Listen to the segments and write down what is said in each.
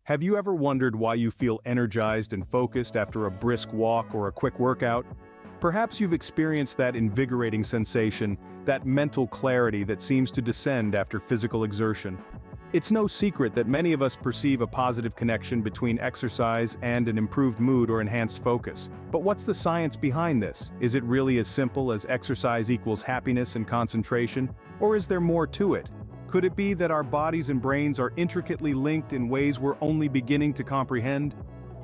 Have you ever wondered why you feel energized and focused after a brisk walk or a quick workout? Perhaps you've experienced that invigorating sensation, that mental clarity that seems to descend after physical exertion. It's no secret that many of us perceive a positive connection between exercise and an improved mood or enhanced focus. But what's the science behind this? Is it really as simple as exercise equals happiness and concentration? Or is there more to it? Could it be that our bodies and brains are intricately linked in ways we're only beginning to comprehend?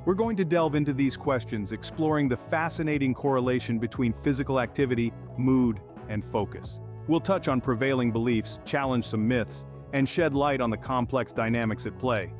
We're going to delve into these questions, exploring the fascinating correlation between physical activity, mood, and focus. We'll touch on prevailing beliefs, challenge some myths, and shed light on the complex dynamics at play.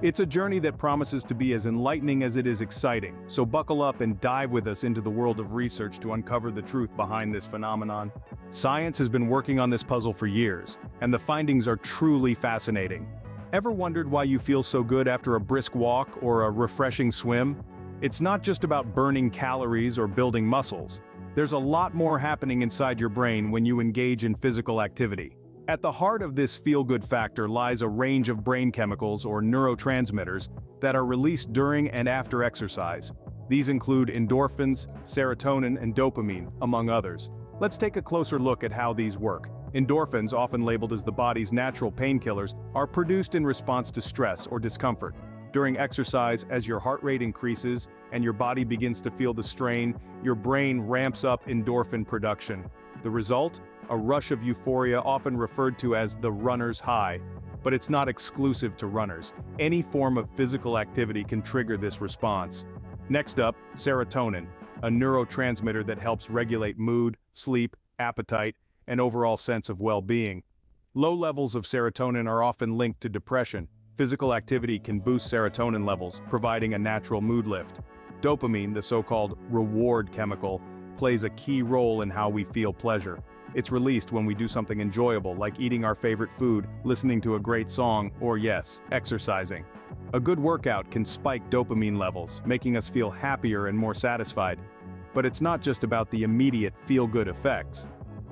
It's a journey that promises to be as enlightening as it is exciting, so buckle up and dive with us into the world of research to uncover the truth behind this phenomenon. Science has been working on this puzzle for years, and the findings are truly fascinating. Ever wondered why you feel so good after a brisk walk or a refreshing swim? It's not just about burning calories or building muscles. There's a lot more happening inside your brain when you engage in physical activity. At the heart of this feel-good factor lies a range of brain chemicals or neurotransmitters that are released during and after exercise. These include endorphins, serotonin, and dopamine, among others. Let's take a closer look at how these work. Endorphins, often labeled as the body's natural painkillers, are produced in response to stress or discomfort. During exercise, as your heart rate increases and your body begins to feel the strain, your brain ramps up endorphin production. The result? A rush of euphoria, often referred to as the runner's high. But it's not exclusive to runners. Any form of physical activity can trigger this response. Next up, serotonin, a neurotransmitter that helps regulate mood, sleep, appetite, and overall sense of well-being. Low levels of serotonin are often linked to depression. Physical activity can boost serotonin levels, providing a natural mood lift. Dopamine, the so-called reward chemical, plays a key role in how we feel pleasure. It's released when we do something enjoyable, like eating our favorite food, listening to a great song, or yes, exercising. A good workout can spike dopamine levels, making us feel happier and more satisfied. But it's not just about the immediate feel-good effects.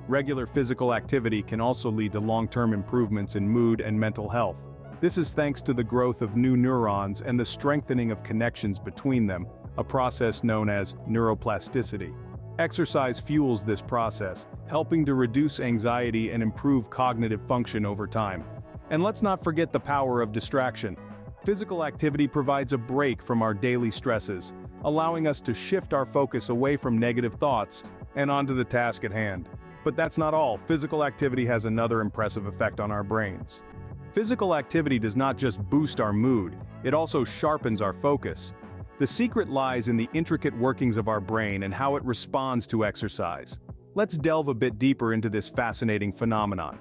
Regular physical activity can also lead to long-term improvements in mood and mental health. This is thanks to the growth of new neurons and the strengthening of connections between them, a process known as neuroplasticity. Exercise fuels this process, helping to reduce anxiety and improve cognitive function over time. And let's not forget the power of distraction. Physical activity provides a break from our daily stresses, allowing us to shift our focus away from negative thoughts and onto the task at hand. But that's not all. Physical activity has another impressive effect on our brains. Physical activity does not just boost our mood, it also sharpens our focus. The secret lies in the intricate workings of our brain and how it responds to exercise. Let's delve a bit deeper into this fascinating phenomenon.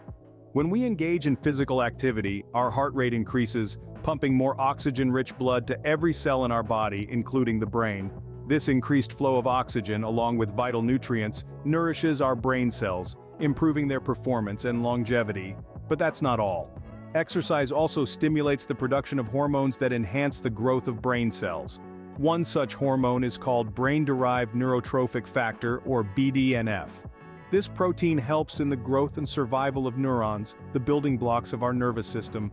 When we engage in physical activity, our heart rate increases, pumping more oxygen-rich blood to every cell in our body, including the brain. This increased flow of oxygen, along with vital nutrients, nourishes our brain cells, improving their performance and longevity. But that's not all. Exercise also stimulates the production of hormones that enhance the growth of brain cells. One such hormone is called brain-derived neurotrophic factor, or BDNF. This protein helps in the growth and survival of neurons, the building blocks of our nervous system.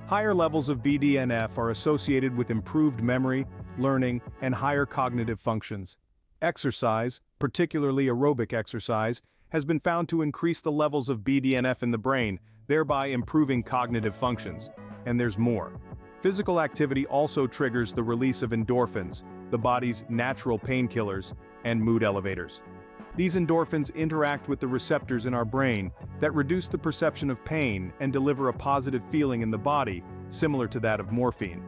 Higher levels of BDNF are associated with improved memory, learning, and higher cognitive functions. Exercise, particularly aerobic exercise, has been found to increase the levels of BDNF in the brain, thereby improving cognitive functions. And there's more. Physical activity also triggers the release of endorphins, the body's natural painkillers, and mood elevators. These endorphins interact with the receptors in our brain that reduce the perception of pain and deliver a positive feeling in the body, similar to that of morphine.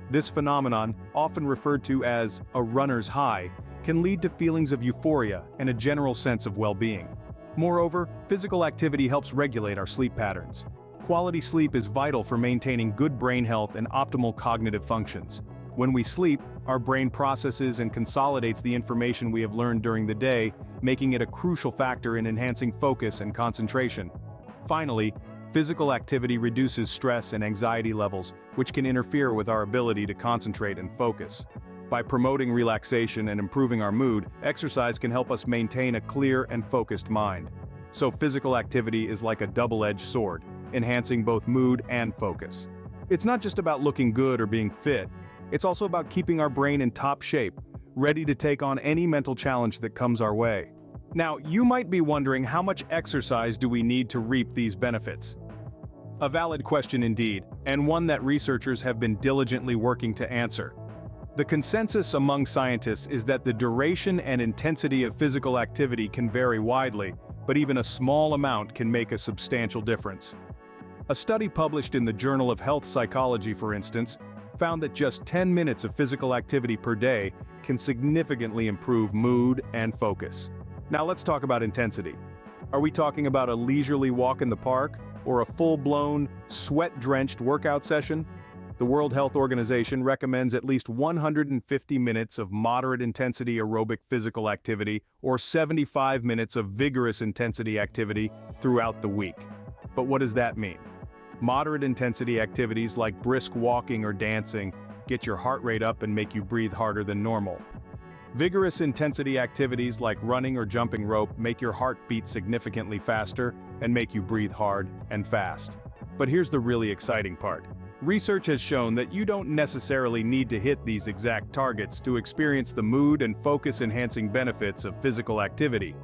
This phenomenon, often referred to as a runner's high, can lead to feelings of euphoria and a general sense of well-being. Moreover, physical activity helps regulate our sleep patterns. Quality sleep is vital for maintaining good brain health and optimal cognitive functions. When we sleep, our brain processes and consolidates the information we have learned during the day, making it a crucial factor in enhancing focus and concentration. Finally, physical activity reduces stress and anxiety levels, which can interfere with our ability to concentrate and focus. By promoting relaxation and improving our mood, exercise can help us maintain a clear and focused mind. So physical activity is like a double-edged sword, enhancing both mood and focus. It's not just about looking good or being fit, it's also about keeping our brain in top shape, ready to take on any mental challenge that comes our way. Now, you might be wondering, how much exercise do we need to reap these benefits? A valid question indeed, and one that researchers have been diligently working to answer. The consensus among scientists is that the duration and intensity of physical activity can vary widely, but even a small amount can make a substantial difference. A study published in the Journal of Health Psychology, for instance, found that just 10 minutes of physical activity per day can significantly improve mood and focus. Now let's talk about intensity. Are we talking about a leisurely walk in the park, or a full-blown, sweat-drenched workout session? The World Health Organization recommends at least 150 minutes of moderate-intensity aerobic physical activity or 75 minutes of vigorous intensity activity throughout the week. But what does that mean? Moderate-intensity activities like brisk walking or dancing get your heart rate up and make you breathe harder than normal. Vigorous intensity activities like running or jumping rope make your heart beat significantly faster and make you breathe hard and fast. But here's the really exciting part. Research has shown that you don't necessarily need to hit these exact targets to experience the mood and focus-enhancing benefits of physical activity.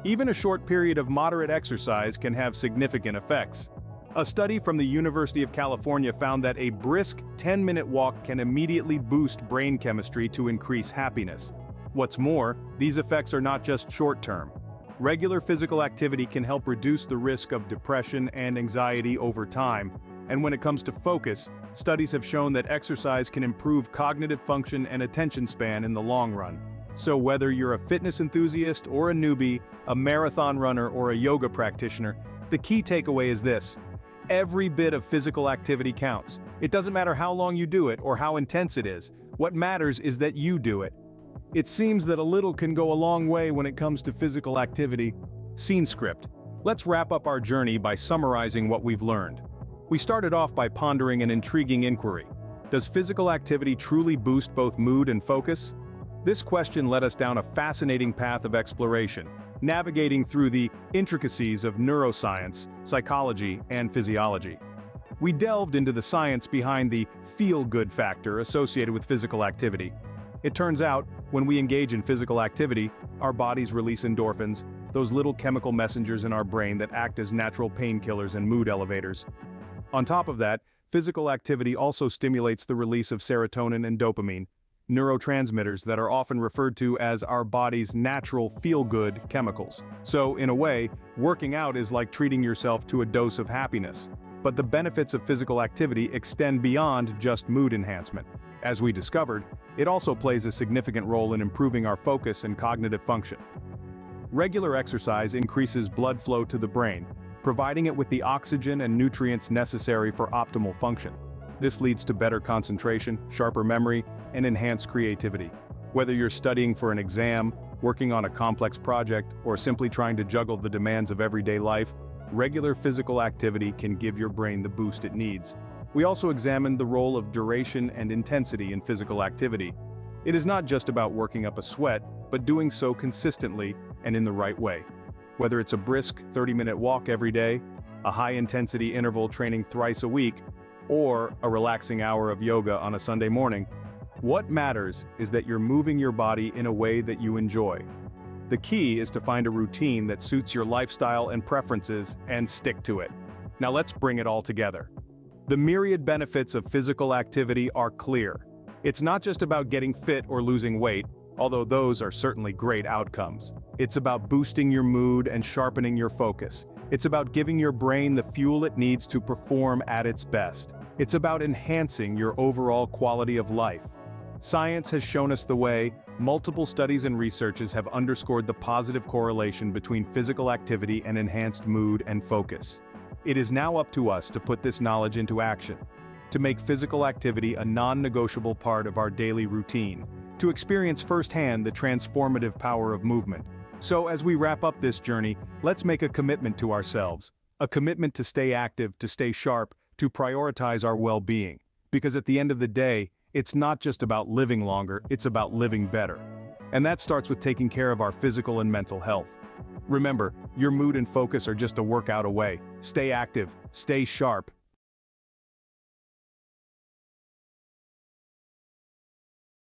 Even a short period of moderate exercise can have significant effects. A study from the University of California found that a brisk 10-minute walk can immediately boost brain chemistry to increase happiness. What's more, these effects are not just short-term. Regular physical activity can help reduce the risk of depression and anxiety over time, and when it comes to focus, studies have shown that exercise can improve cognitive function and attention span in the long run. So whether you're a fitness enthusiast or a newbie, a marathon runner or a yoga practitioner, the key takeaway is this: every bit of physical activity counts. It doesn't matter how long you do it or how intense it is. What matters is that you do it. It seems that a little can go a long way when it comes to physical activity. Scene script. Let's wrap up our journey by summarizing what we've learned. We started off by pondering an intriguing inquiry. Does physical activity truly boost both mood and focus? This question led us down a fascinating path of exploration, navigating through the intricacies of neuroscience, psychology, and physiology. We delved into the science behind the feel-good factor associated with physical activity. It turns out, when we engage in physical activity, our bodies release endorphins, those little chemical messengers in our brain that act as natural painkillers and mood elevators. On top of that, physical activity also stimulates the release of serotonin and dopamine, neurotransmitters that are often referred to as our body's natural feel-good chemicals. So, in a way, working out is like treating yourself to a dose of happiness. But the benefits of physical activity extend beyond just mood enhancement. As we discovered, it also plays a significant role in improving our focus and cognitive function. Regular exercise increases blood flow to the brain, providing it with the oxygen and nutrients necessary for optimal function. This leads to better concentration, sharper memory, and enhanced creativity. Whether you're studying for an exam, working on a complex project, or simply trying to juggle the demands of everyday life, regular physical activity can give your brain the boost it needs. We also examined the role of duration and intensity in physical activity. It is not just about working up a sweat, but doing so consistently and in the right way. Whether it's a brisk 30-minute walk every day, a high-intensity interval training thrice a week, or a relaxing hour of yoga on a Sunday morning, what matters is that you're moving your body in a way that you enjoy. The key is to find a routine that suits your lifestyle and preferences and stick to it. Now let's bring it all together. The myriad benefits of physical activity are clear. It's not just about getting fit or losing weight, although those are certainly great outcomes. It's about boosting your mood and sharpening your focus. It's about giving your brain the fuel it needs to perform at its best. It's about enhancing your overall quality of life. Science has shown us the way. Multiple studies and researches have underscored the positive correlation between physical activity and enhanced mood and focus. It is now up to us to put this knowledge into action, to make physical activity a non-negotiable part of our daily routine, to experience firsthand the transformative power of movement. So as we wrap up this journey, let's make a commitment to ourselves, a commitment to stay active, to stay sharp, to prioritize our well-being. Because at the end of the day, it's not just about living longer, it's about living better. And that starts with taking care of our physical and mental health. Remember, your mood and focus are just a workout away. Stay active, stay sharp,